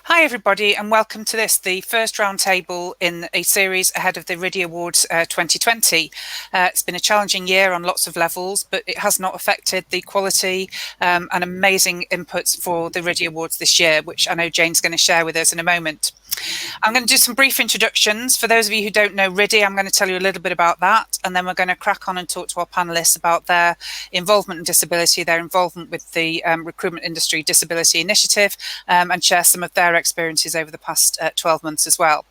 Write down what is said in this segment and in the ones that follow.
Hi everybody and welcome to the first roundtable in a series ahead of the RIDI Awards 2020. It's been a challenging year on lots of levels, but it has not affected the quality and amazing inputs for the RIDI Awards this year, which I know Jane's going to share with us in a moment. I'm going to do some brief introductions. For those of you who don't know RIDI, I'm going to tell you a little bit about that, and then we're going to crack on and talk to our panellists about their involvement in disability, their involvement with the Recruitment Industry Disability Initiative, and share some of their experiences over the past 12 months as well.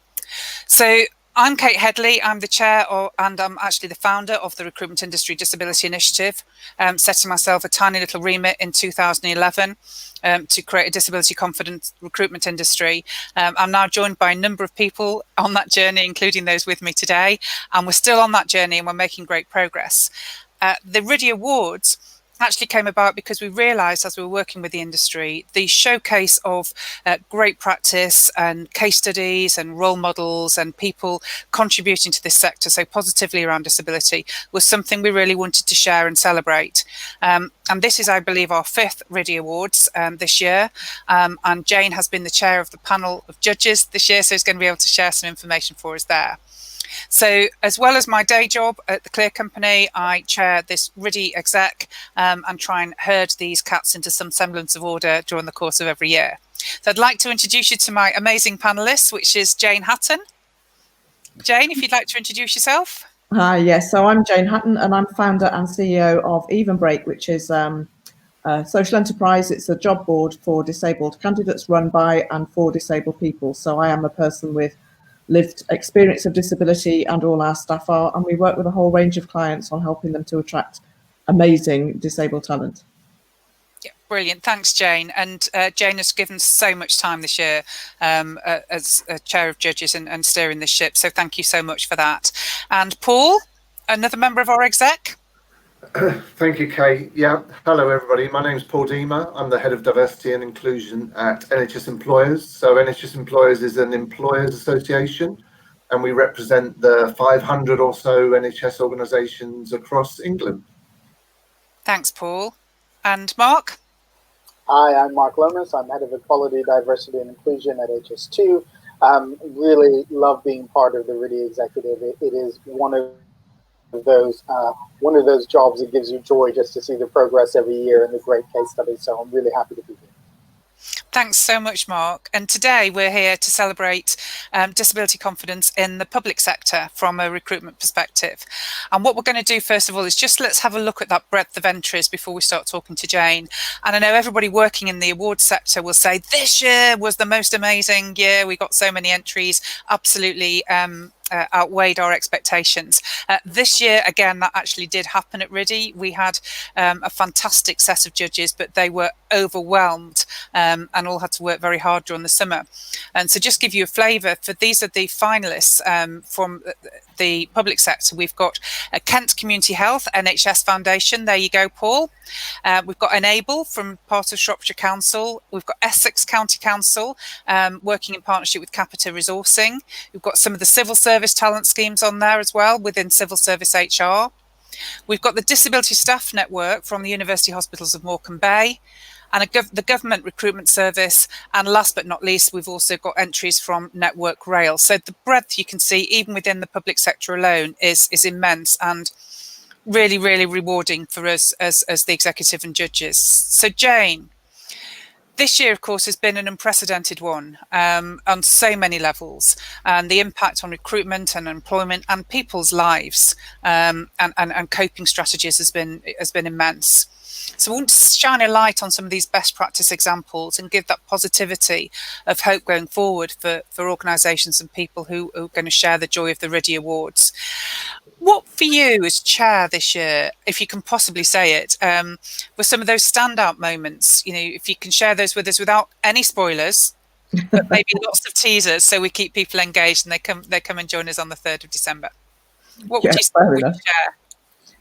So I'm Kate Headley. I'm the chair and I'm actually the founder of the Recruitment Industry Disability Initiative, setting myself a tiny little remit in 2011 to create a disability confident recruitment industry. I'm now joined by a number of people on that journey, including those with me today, and we're still on that journey and we're making great progress. The RIDI Awards actually came about because we realised as we were working with the industry, the showcase of great practice and case studies and role models and people contributing to this sector so positively around disability was something we really wanted to share and celebrate. And this is, I believe, our fifth RIDI Awards this year. And Jane has been the chair of the panel of judges this year, so is going to be able to share some information for us there. So as well as my day job at the Clear Company, I chair this RIDI exec and try and herd these cats into some semblance of order during the course of every year. So I'd like to introduce you to my amazing panellists, which is Jane Hatton. Jane, if you'd like to introduce yourself. Hi, yes. So I'm Jane Hatton and I'm founder and CEO of Even Break, which is a social enterprise. It's a job board for disabled candidates run by and for disabled people. So I am a person with lived experience of disability, and all our staff are, and we work with a whole range of clients on helping them to attract amazing disabled talent. Yeah, brilliant. Thanks, Jane. And Jane has given so much time this year as chair of judges and steering the ship. So thank you so much for that. And Paul, another member of our exec. Thank you, Kate. Yeah, hello everybody. My name is Paul Deemer. I'm the head of diversity and inclusion at NHS Employers. So NHS Employers is an employers association, and we represent the 500 or so NHS organisations across England. Thanks, Paul. And Mark? Hi, I'm Mark Lomas. I'm head of equality, diversity and inclusion at HS2. Really love being part of the RIDI executive. It is one of those jobs that gives you joy just to see the progress every year and the great case studies. So I'm really happy to be here. Thanks so much, Mark. And today we're here to celebrate disability confidence in the public sector from a recruitment perspective. And what we're going to do, first of all, is just let's have a look at that breadth of entries before we start talking to Jane. And I know everybody working in the awards sector will say this year was the most amazing year. We got so many entries, absolutely outweighed our expectations. This year, again, that actually did happen at RIDI. We had a fantastic set of judges, but they were overwhelmed and all had to work very hard during the summer. And so just give you a flavour, for these are the finalists from the public sector. We've got Kent Community Health, NHS Foundation. There you go, Paul. We've got Enable from part of Shropshire Council. We've got Essex County Council working in partnership with Capita Resourcing. We've got some of the civil service talent schemes on there as well within civil service HR. We've got the Disability Staff Network from the University Hospitals of Morecambe Bay, and the Government Recruitment Service, and last but not least, we've also got entries from Network Rail. So the breadth you can see, even within the public sector alone, is immense and really, really rewarding for us as the executive and judges. So Jane, this year, of course, has been an unprecedented one on so many levels, and the impact on recruitment and employment and people's lives and coping strategies has been immense. So I want to shine a light on some of these best practice examples and give that positivity of hope going forward for organisations and people who are going to share the joy of the RIDI Awards. What for you as chair this year, if you can possibly say it, were some of those standout moments? You know, if you can share those with us without any spoilers, but maybe lots of teasers, so we keep people engaged and they come and join us on the 3rd of December. What would you share?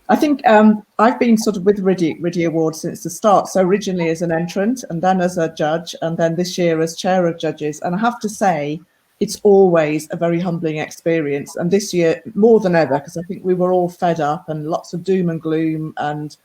I think I've been sort of with RIDI Awards since the start. So originally as an entrant, and then as a judge, and then this year as chair of judges. And I have to say, it's always a very humbling experience. And this year, more than ever, because I think we were all fed up and lots of doom and gloom and,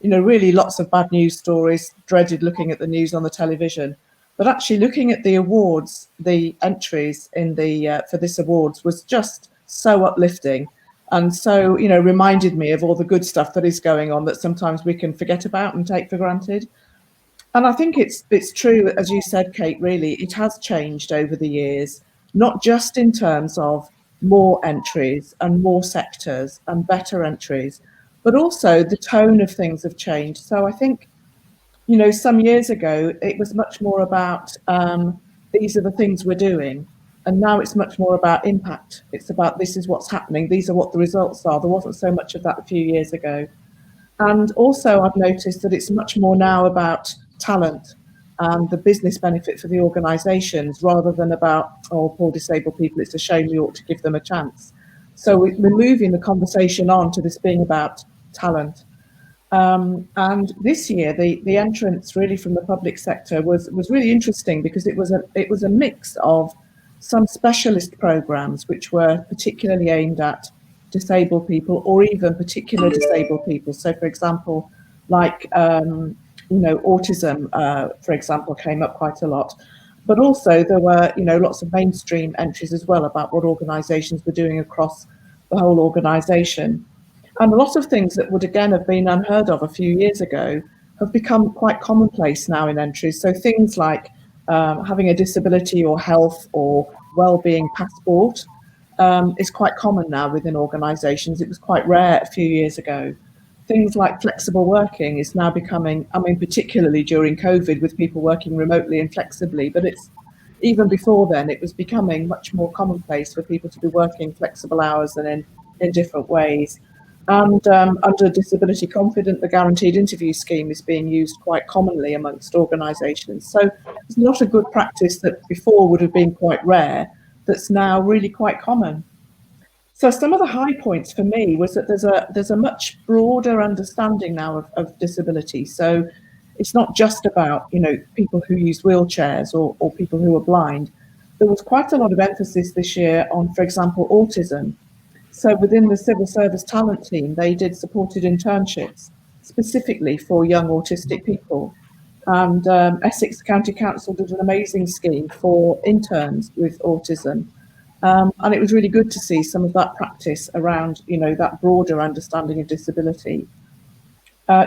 you know, really lots of bad news stories, dreaded looking at the news on the television. But actually looking at the awards, the entries in the for this awards was just so uplifting, and so, you know, reminded me of all the good stuff that is going on that sometimes we can forget about and take for granted. And I think it's true, as you said, Kate, really, it has changed over the years, not just in terms of more entries and more sectors and better entries, but also the tone of things have changed. So I think, you know, some years ago, it was much more about these are the things we're doing. And now it's much more about impact. It's about this is what's happening. These are what the results are. There wasn't so much of that a few years ago. And also, I've noticed that it's much more now about talent and the business benefit for the organisations rather than about, oh, poor disabled people, it's a shame, we ought to give them a chance. So we're moving the conversation on to this being about talent. And this year, the entrance really from the public sector was really interesting because it was a mix of some specialist programs which were particularly aimed at disabled people or even particular disabled people. So, for example, like you know, autism, for example, came up quite a lot. But also there were, you know, lots of mainstream entries as well about what organisations were doing across the whole organisation. And a lot of things that would again have been unheard of a few years ago have become quite commonplace now in entries. So things like having a disability or health or well-being passport is quite common now within organisations. It was quite rare a few years ago. Things like flexible working is now becoming, I mean, particularly during COVID with people working remotely and flexibly, but it's even before then, it was becoming much more commonplace for people to be working flexible hours and in different ways. And under Disability Confident, the guaranteed interview scheme is being used quite commonly amongst organisations. So there's a lot of good practice that before would have been quite rare that's now really quite common. So some of the high points for me was that there's a much broader understanding now of disability. So it's not just about, you know, people who use wheelchairs or people who are blind. There was quite a lot of emphasis this year on, for example, autism. So within the civil service talent team, they did supported internships specifically for young autistic people. And Essex County Council did an amazing scheme for interns with autism. And it was really good to see some of that practice around, you know, that broader understanding of disability.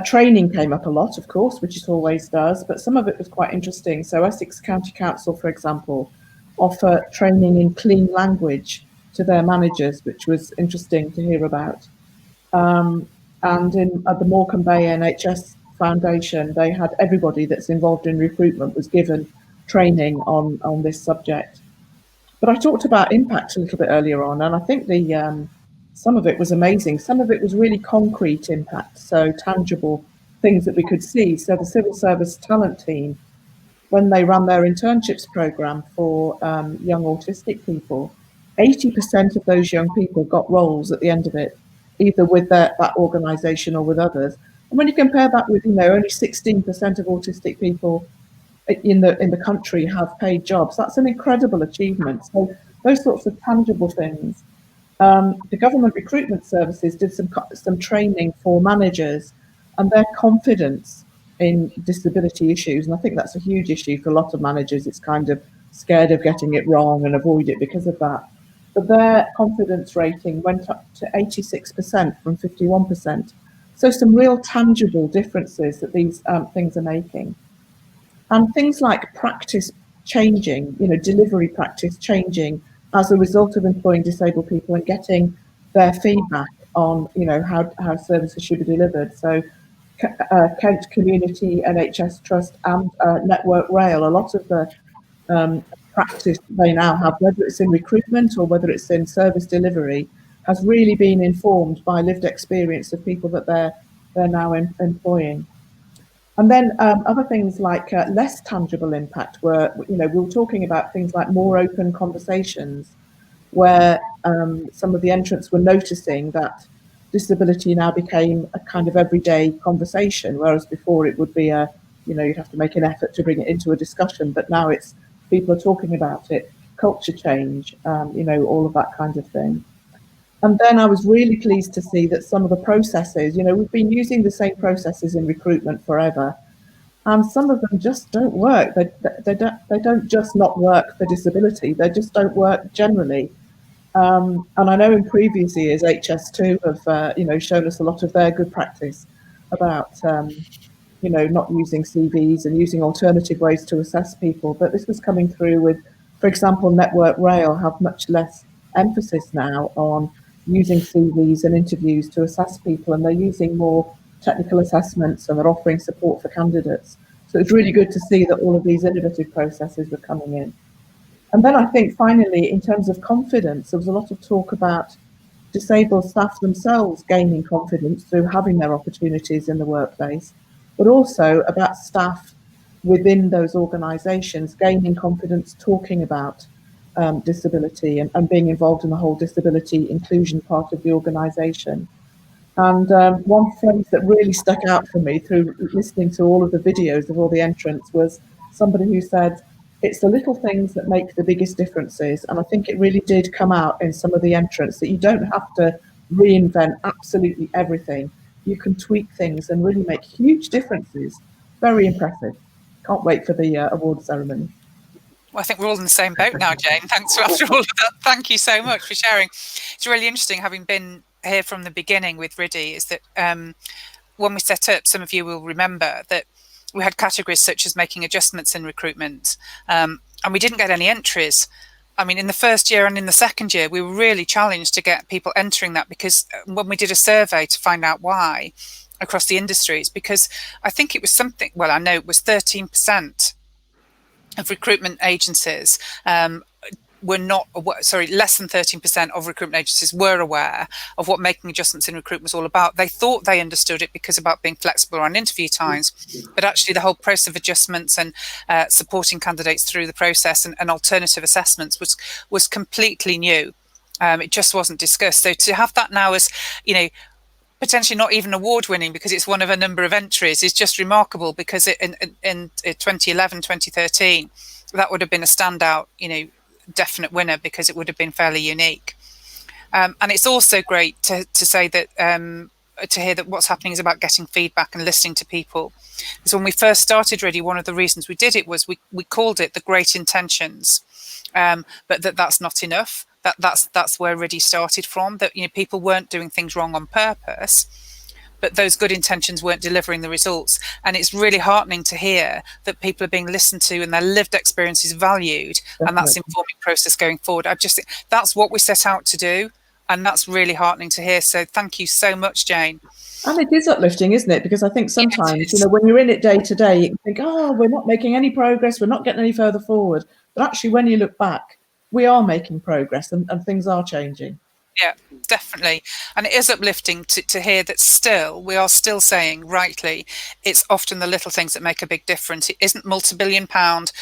Training came up a lot, of course, which it always does, but some of it was quite interesting. So Essex County Council, for example, offer training in clean language to their managers, which was interesting to hear about. And at the Morecambe Bay NHS Foundation, they had everybody that's involved in recruitment was given training on this subject. But I talked about impact a little bit earlier on, and I think the some of it was amazing. Some of it was really concrete impact, so tangible things that we could see. So the civil service talent team, when they ran their internships program for young autistic people, 80% of those young people got roles at the end of it, either with that organisation or with others. And when you compare that with, you know, only 16% of autistic people in the country have paid jobs, that's an incredible achievement. So those sorts of tangible things. The government recruitment services did some training for managers and their confidence in disability issues, and I think that's a huge issue for a lot of managers. It's kind of scared of getting it wrong and avoid it because of that. But their confidence rating went up to 86% from 51%. So some real tangible differences that these things are making. And things like practice changing, you know, delivery practice changing as a result of employing disabled people and getting their feedback on, you know, how services should be delivered. So Kent Community, NHS Trust and Network Rail, a lot of the practice they now have, whether it's in recruitment or whether it's in service delivery, has really been informed by lived experience of people that they're now employing. And then other things like less tangible impact were, you know, we were talking about things like more open conversations where some of the entrants were noticing that disability now became a kind of everyday conversation, whereas before it would be you know, you'd have to make an effort to bring it into a discussion, but now it's people are talking about it, culture change, you know, all of that kind of thing. And then I was really pleased to see that some of the processes, you know, we've been using the same processes in recruitment forever. and some of them just don't work. They don't just not work for disability. They just don't work generally. And I know in previous years, HS2 have shown us a lot of their good practice about not using CVs and using alternative ways to assess people. But this was coming through with, for example, Network Rail have much less emphasis now on using CVs and interviews to assess people, and they're using more technical assessments, and they're offering support for candidates. So it's really good to see that all of these innovative processes are coming in. And then I think finally, in terms of confidence, there was a lot of talk about disabled staff themselves gaining confidence through having their opportunities in the workplace, but also about staff within those organisations gaining confidence talking about disability and being involved in the whole disability inclusion part of the organisation. And one phrase that really stuck out for me through listening to all of the videos of all the entrants was somebody who said, it's the little things that make the biggest differences. And I think it really did come out in some of the entrants that you don't have to reinvent absolutely everything. You can tweak things and really make huge differences. Very impressive. Can't wait for the award ceremony. Well, I think we're all in the same boat now, Jane. Thanks after all of that. Thank you so much for sharing. It's really interesting, having been here from the beginning with RIDI, is that when we set up, some of you will remember that we had categories such as making adjustments in recruitment, and we didn't get any entries. I mean, in the first year and in the second year, we were really challenged to get people entering that, because when we did a survey to find out why across the industries, because I think it was something, well, I know it was 13% of recruitment agencies were not, less than 13% of recruitment agencies were aware of what making adjustments in recruitment was all about. They thought they understood it because about being flexible around interview times, but actually the whole process of adjustments and supporting candidates through the process and alternative assessments was completely new. It just wasn't discussed. So to have that now as, potentially not even award winning because it's one of a number of entries is just remarkable, because in 2011, 2013, that would have been a standout, definite winner, because it would have been fairly unique. And it's also great to say that to hear that what's happening is about getting feedback and listening to people. Because when we first started RIDI, one of the reasons we did it was we called it the great intentions, but that's not enough. That's where RIDI started from, that people weren't doing things wrong on purpose, but those good intentions weren't delivering the results. And it's really heartening to hear that people are being listened to and their lived experience is valued. Definitely. And that's informing process going forward. I just think that's what we set out to do, and that's really heartening to hear. So thank you so much, Jane. And it is uplifting, isn't it? Because I think sometimes, when you're in it day to day, you can think, oh, we're not making any progress, we're not getting any further forward. But actually, when you look back, we are making progress and things are changing. Yeah, definitely. And it is uplifting to hear that we are still saying, rightly, it's often the little things that make a big difference. It isn't multi-billion-pound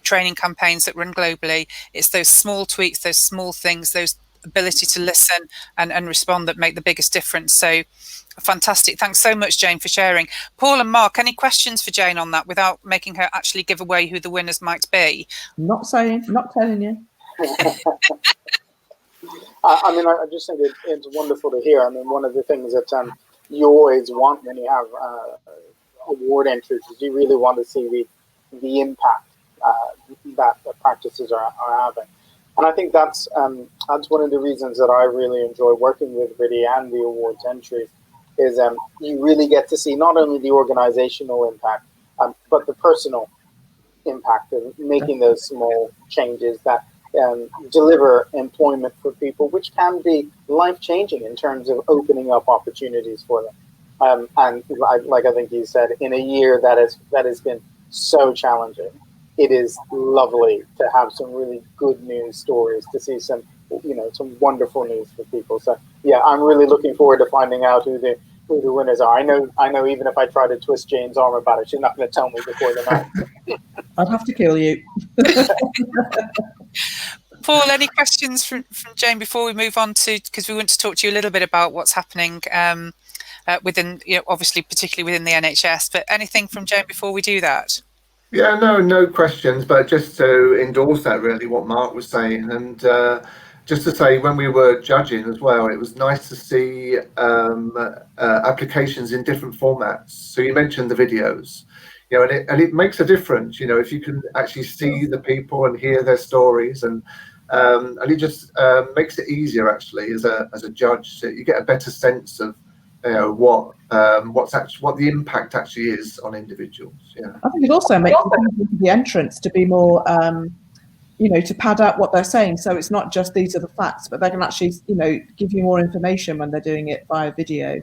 training campaigns that run globally. It's those small tweaks, those small things, those ability to listen and respond that make the biggest difference. So fantastic. Thanks so much, Jane, for sharing. Paul and Mark, any questions for Jane on that without making her actually give away who the winners might be? Not telling you. I just think it's wonderful to hear. I mean, one of the things that you always want when you have award entries is you really want to see the impact that the practices are having. And I think that's one of the reasons that I really enjoy working with RIDI and the awards entries is you really get to see not only the organizational impact, but the personal impact of making those small changes that deliver employment for people, which can be life-changing in terms of opening up opportunities for them. And like I think you said, in a year that has been so challenging, it is lovely to have some really good news stories, to see some wonderful news for people. So yeah, I'm really looking forward to finding out who the winners are. I know even if I try to twist Jane's arm about it, she's not going to tell me before the night. I'd have to kill you. Paul, any questions from Jane before we move on to, because we want to talk to you a little bit about what's happening within, obviously particularly within the NHS, but anything from Jane before we do that? Yeah, no questions, but just to endorse that, really, what Mark was saying, and just to say, when we were judging as well, it was nice to see applications in different formats. So you mentioned the videos. you know, and it makes a difference, you know, if you can actually see the people and hear their stories, and it just makes it easier actually as a judge. So you get a better sense of, you know, what the impact actually is on individuals. Yeah, I think it also makes the entrance to be more, you know, to pad out what they're saying. So it's not just these are the facts, but they can actually, you know, give you more information when they're doing it via video.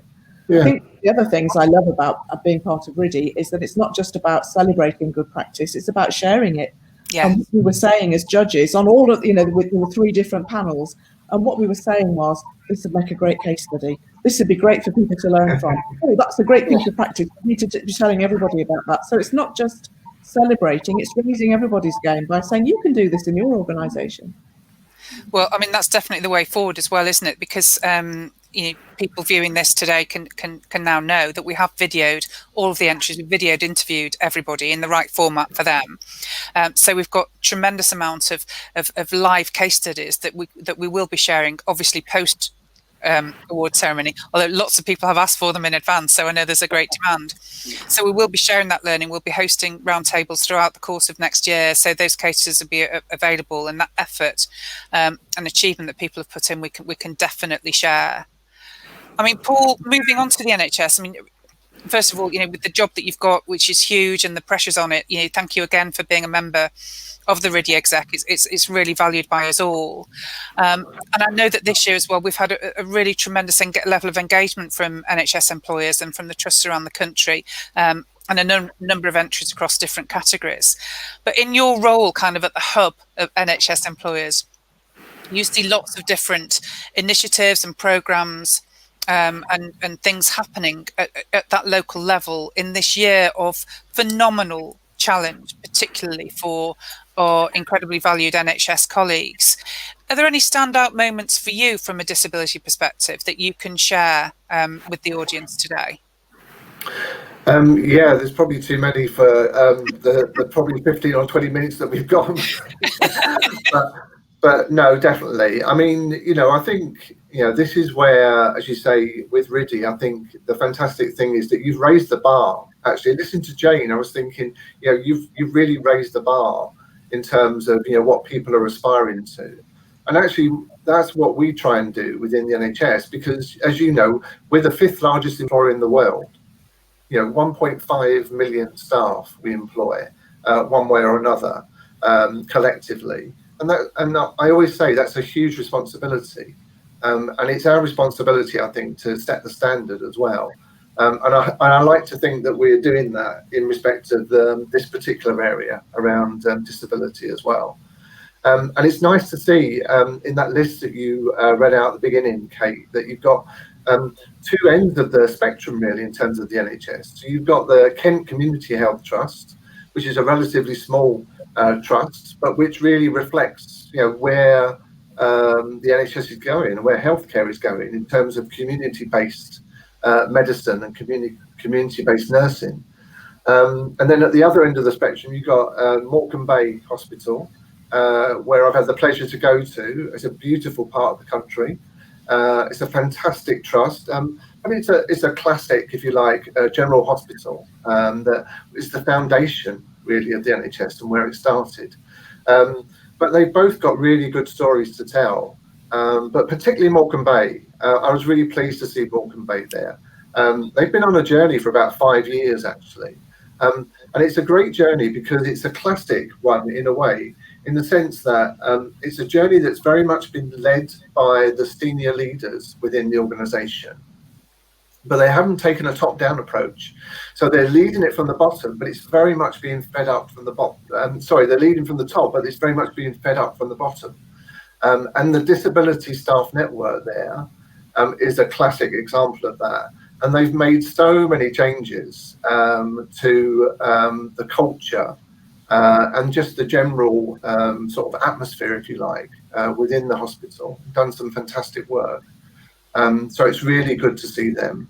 yeah. I think the other things I love about being part of RIDI is that it's not just about celebrating good practice, it's about sharing it. Yeah. And what we were saying as judges on all of, you know, there were 3 different panels, and what we were saying was, this would make a great case study. This would be great for people to learn from. Oh, that's a great piece of practice. We need to be telling everybody about that. So it's not just celebrating, it's raising everybody's game by saying you can do this in your organisation. Well, I mean, that's definitely the way forward as well, isn't it? Because you know, people viewing this today can now know that we have videoed all of the entries, we've videoed, interviewed everybody in the right format for them. So we've got tremendous amount of live case studies that we will be sharing, obviously post award ceremony, although lots of people have asked for them in advance, so I know there's a great demand. So we will be sharing that learning. We'll be hosting roundtables throughout the course of next year, so those cases will be available, and that effort and achievement that people have put in, we can definitely share. I mean, Paul, moving on to the NHS, I mean, first of all, you know, with the job that you've got, which is huge, and the pressures on it, you know, thank you again for being a member of the RIDI exec. It's really valued by us all. And I know that this year as well, we've had a really tremendous level of engagement from NHS employers and from the trusts around the country, and a number of entries across different categories. But in your role kind of at the hub of NHS employers, you see lots of different initiatives and programmes and things happening at that local level in this year of phenomenal challenge, particularly for our incredibly valued NHS colleagues. Are there any standout moments for you from a disability perspective that you can share with the audience today? Yeah, there's probably too many for the probably 15 or 20 minutes that we've got. But no, definitely. I mean, you know, I think, you know, this is where, as you say, with RIDI, I think the fantastic thing is that you've raised the bar. Actually, listening to Jane, I was thinking, you know, you've really raised the bar in terms of, you know, what people are aspiring to. And actually, that's what we try and do within the NHS, because, as you know, we're the 5th largest employer in the world. You know, 1.5 million staff we employ, one way or another, collectively. And I always say that's a huge responsibility, and it's our responsibility, I think, to set the standard as well. And I like to think that we're doing that in respect of this particular area around disability as well. And it's nice to see in that list that you read out at the beginning, Kate, that you've got 2 ends of the spectrum really in terms of the NHS. So you've got the Kent Community Health Trust, which is a relatively small trust, but which really reflects, you know, where the NHS is going and where healthcare is going in terms of community-based medicine and community-based nursing. And then at the other end of the spectrum, you've got Morecambe Bay Hospital, where I've had the pleasure to go to. It's a beautiful part of the country. It's a fantastic trust. I mean, it's a classic, if you like, general hospital that is the foundation really of the NHS and where it started. But they've both got really good stories to tell. But particularly Morecambe Bay, I was really pleased to see Morecambe Bay there. They've been on a journey for about 5 years actually. And it's a great journey because it's a classic one in a way, in the sense that it's a journey that's very much been led by the senior leaders within the organisation. But they haven't taken a top-down approach. So they're leading it from the bottom, but it's very much being fed up from the bottom. Sorry, they're leading from the top, but it's very much being fed up from the bottom. And the Disability Staff Network there is a classic example of that. And they've made so many changes to the culture and just the general sort of atmosphere, if you like, within the hospital. Done some fantastic work. So it's really good to see them.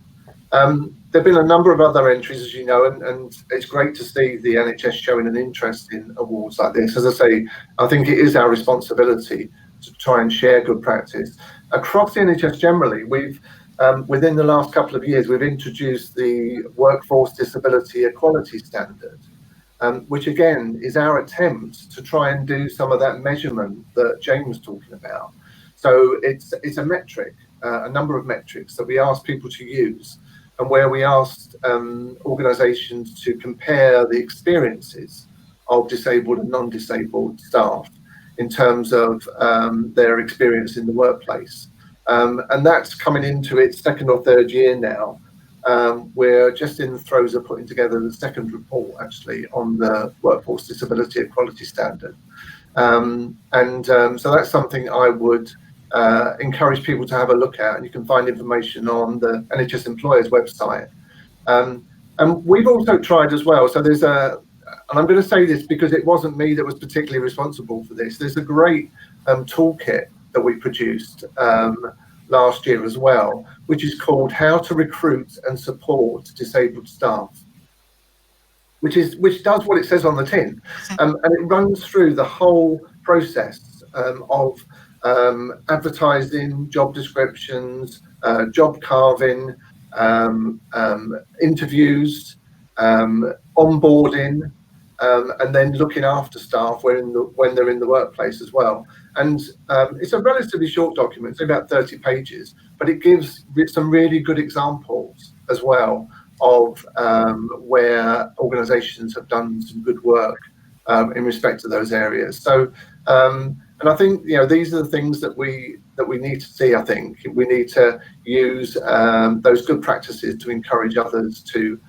There have been a number of other entries, as you know, and it's great to see the NHS showing an interest in awards like this. As I say, I think it is our responsibility to try and share good practice. Across the NHS generally, we've within the last couple of years, we've introduced the Workforce Disability Equality Standard, which again is our attempt to try and do some of that measurement that Jane was talking about. So it's a metric, a number of metrics that we ask people to use, and where we asked organisations to compare the experiences of disabled and non-disabled staff in terms of their experience in the workplace. And that's coming into its second or third year now. We're just in the throes of putting together the second report, actually, on the Workforce Disability Equality Standard. So that's something I would encourage people to have a look at, and you can find information on the NHS Employers website. And we've also tried as well, so there's and I'm going to say this because it wasn't me that was particularly responsible for this, there's a great toolkit that we produced last year as well, which is called How to Recruit and Support Disabled Staff, which does what it says on the tin, and it runs through the whole process of advertising, job descriptions, job carving, interviews, onboarding, and then looking after staff when they're in the workplace as well. And it's a relatively short document, it's about 30 pages, but it gives some really good examples as well of where organisations have done some good work in respect to those areas. So, and I think, you know, these are the things that we need to see. I think we need to use those good practices to encourage others to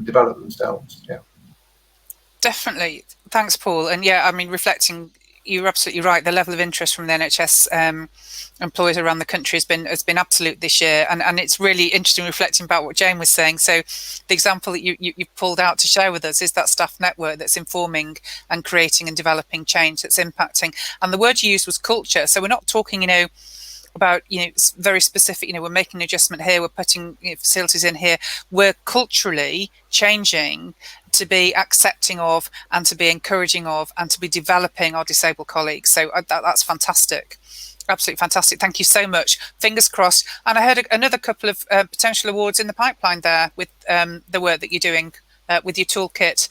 develop themselves. Yeah. Definitely. Thanks, Paul. And yeah, I mean, reflecting, you're absolutely right. The level of interest from the NHS employers around the country has been absolute this year, and it's really interesting reflecting about what Jane was saying. So, the example that you pulled out to share with us is that staff network that's informing and creating and developing change that's impacting. And the word you used was culture. So we're not talking, about very specific. We're making an adjustment here. We're putting facilities in here. We're culturally changing to be accepting of and to be encouraging of and to be developing our disabled colleagues. So that's fantastic. Absolutely fantastic. Thank you so much. Fingers crossed. And I heard another couple of potential awards in the pipeline there with the work that you're doing with your toolkit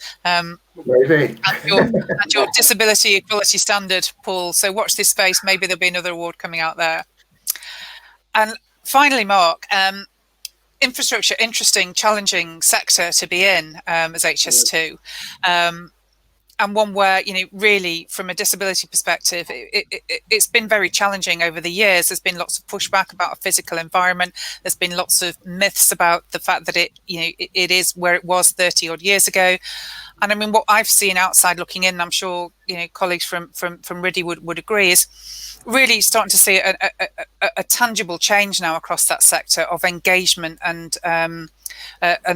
Maybe. and your disability equality standard, Paul. So watch this space. Maybe there'll be another award coming out there. And finally, Mark, infrastructure, interesting, challenging sector to be in as HS2. And one where, really from a disability perspective, it's been very challenging over the years. There's been lots of pushback about a physical environment. There's been lots of myths about the fact that it is where it was 30 odd years ago. And I mean, what I've seen outside looking in, I'm sure, colleagues from RIDI would agree, is really starting to see a tangible change now across that sector of engagement and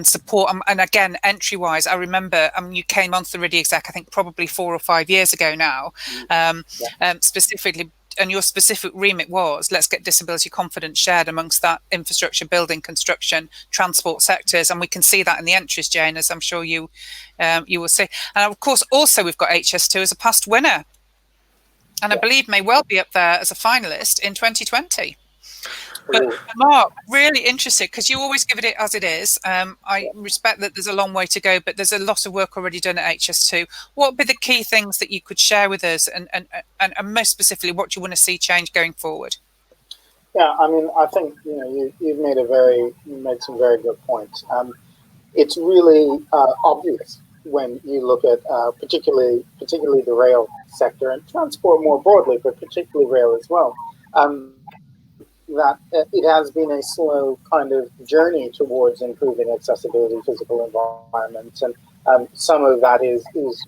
support. And again, entry-wise, I remember you came onto the RIDI exec, I think probably 4 or 5 years ago now, specifically, and your specific remit was, let's get disability confidence shared amongst that infrastructure, building, construction, transport sectors. And we can see that in the entries, Jane, as I'm sure you will see. And of course, also we've got HS2 as a past winner. And I believe may well be up there as a finalist in 2020. But Mark, really interested, because you always give it as it is. I respect that there's a long way to go, but there's a lot of work already done at HS2. What would be the key things that you could share with us, and most specifically, what do you want to see change going forward? Yeah, I mean, I think you've made some very good points. It's really obvious when you look at particularly the rail sector and transport more broadly, but particularly rail as well. That it has been a slow kind of journey towards improving accessibility, physical environments, and some of that is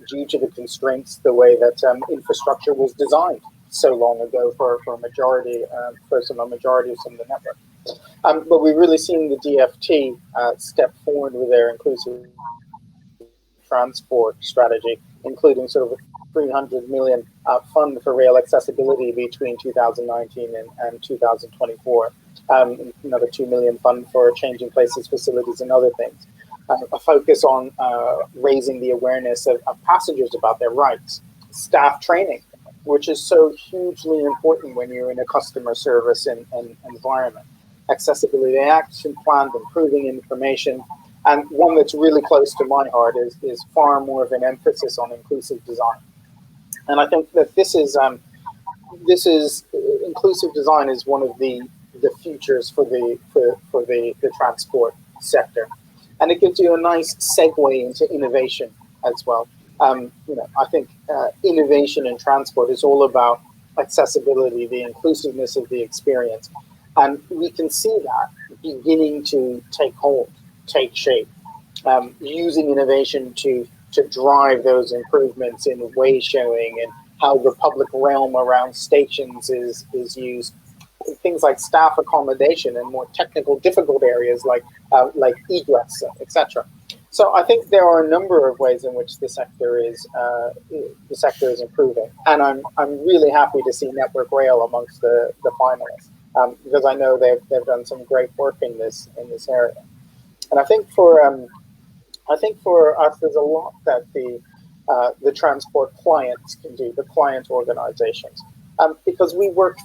due to the constraints, the way that infrastructure was designed so long ago for a majority of some of the network. But we've really seen the DFT step forward with their inclusive transport strategy, including sort of a 300 million fund for rail accessibility between 2019 and 2024. Another 2 million fund for changing places, facilities, and other things. A focus on raising the awareness of passengers about their rights. Staff training, which is so hugely important when you're in a customer service and environment. accessibility action plan, improving information, and one that's really close to my heart is far more of an emphasis on inclusive design. And I think that this is inclusive design is one of the futures for the transport sector, and it gives you a nice segue into innovation as well. I think innovation in transport is all about accessibility, the inclusiveness of the experience, and we can see that beginning to take hold, take shape, using innovation to drive those improvements in way showing and how the public realm around stations is used. Things like staff accommodation and more technical, difficult areas like egress, etc. So I think there are a number of ways in which the sector is improving, and I'm really happy to see Network Rail amongst the finalists, because I know they've done some great work in this area. And I think for us, there's a lot that the transport clients can do, the client organizations, because we work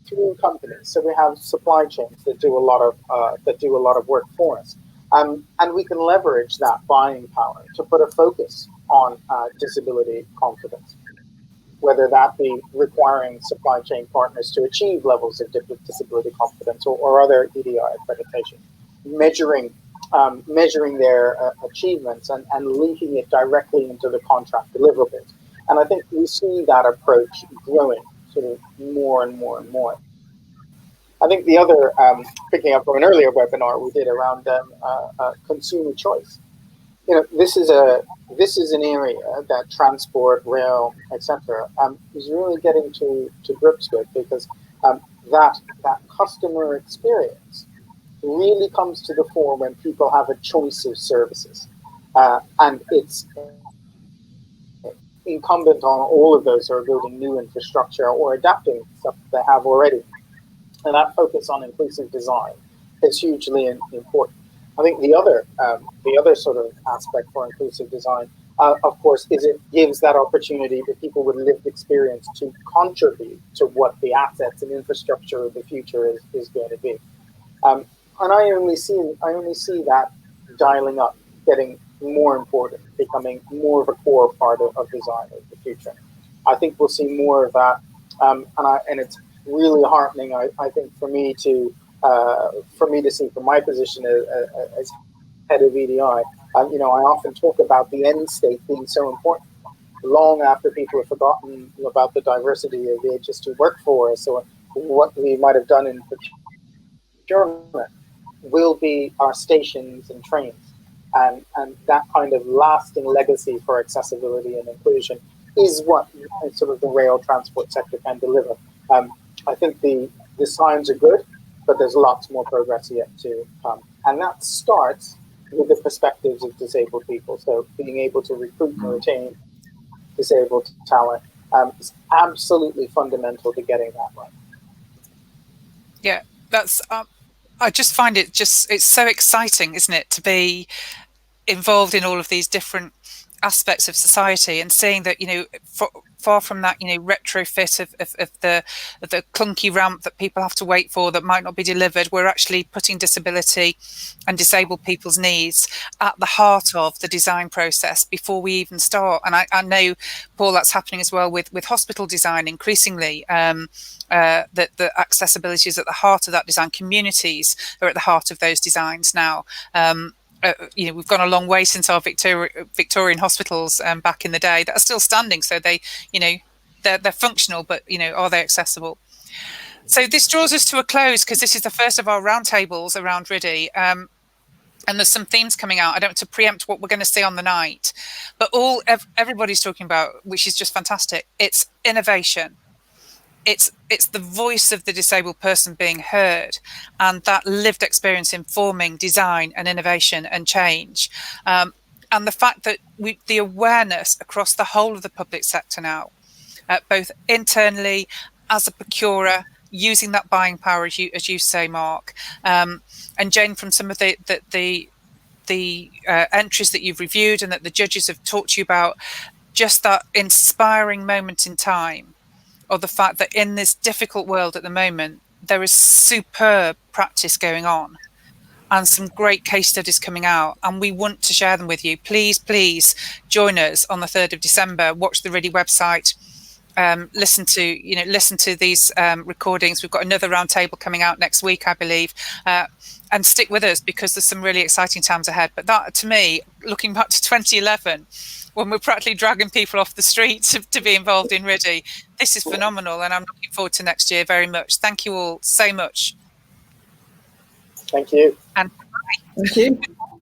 through companies. So we have supply chains that do a lot of work for us, and we can leverage that buying power to put a focus on disability confidence, whether that be requiring supply chain partners to achieve levels of disability confidence or other EDI accreditation, measuring their achievements and linking it directly into the contract deliverables. And I think we see that approach growing sort of more and more and more. I think the other, picking up from an earlier webinar we did around consumer choice. This is an area that transport, rail, etc., is really getting to grips with, because that customer experience really comes to the fore when people have a choice of services, and it's incumbent on all of those who are building new infrastructure or adapting stuff they have already. And that focus on inclusive design is hugely important. I think the other sort of aspect for inclusive design, of course, is it gives that opportunity to people with lived experience to contribute to what the assets and infrastructure of the future is going to be. And I only see that dialing up, getting more important, becoming more of a core part of design of the future. I think we'll see more of that, and it's really heartening. I think for me to see from my position as head of EDI, I often talk about the end state being so important. Long after people have forgotten about the diversity of the HS2 workforce or what we might have done in procurement, will be our stations and trains, and that kind of lasting legacy for accessibility and inclusion is what sort of the rail transport sector can deliver. I think the signs are good, but there's lots more progress yet to come. And that starts with the perspectives of disabled people. So being able to recruit and retain disabled talent is absolutely fundamental to getting that right. Yeah, that's, I just find it's so exciting, isn't it, to be involved in all of these different aspects of society and seeing that, far from that, retrofit of the clunky ramp that people have to wait for that might not be delivered. We're actually putting disability and disabled people's needs at the heart of the design process before we even start. And I know, Paul, that's happening as well with hospital design increasingly, that the accessibility is at the heart of that design. Communities are at the heart of those designs now. We've gone a long way since our Victorian hospitals back in the day that are still standing. So they're functional, but are they accessible? So this draws us to a close because this is the first of our roundtables around RIDI, and there's some themes coming out. I don't want to preempt what we're going to see on the night, but everybody's talking about, which is just fantastic. It's innovation. It's the voice of the disabled person being heard, and that lived experience informing design and innovation and change. And the fact that the awareness across the whole of the public sector now, both internally as a procurer, using that buying power, as you say, Mark, and Jane, from some of the entries that you've reviewed and that the judges have talked to you about, just that inspiring moment in time, or the fact that in this difficult world at the moment, there is superb practice going on and some great case studies coming out, and we want to share them with you. Please join us on the 3rd of December. Watch the RIDI website. Listen to these recordings. We've got another roundtable coming out next week, I believe, and stick with us because there's some really exciting times ahead. But that, to me, looking back to 2011, when we're practically dragging people off the street to be involved in RIDI, this is phenomenal, and I'm looking forward to next year very much. Thank you all so much. Thank you. And bye. Thank you.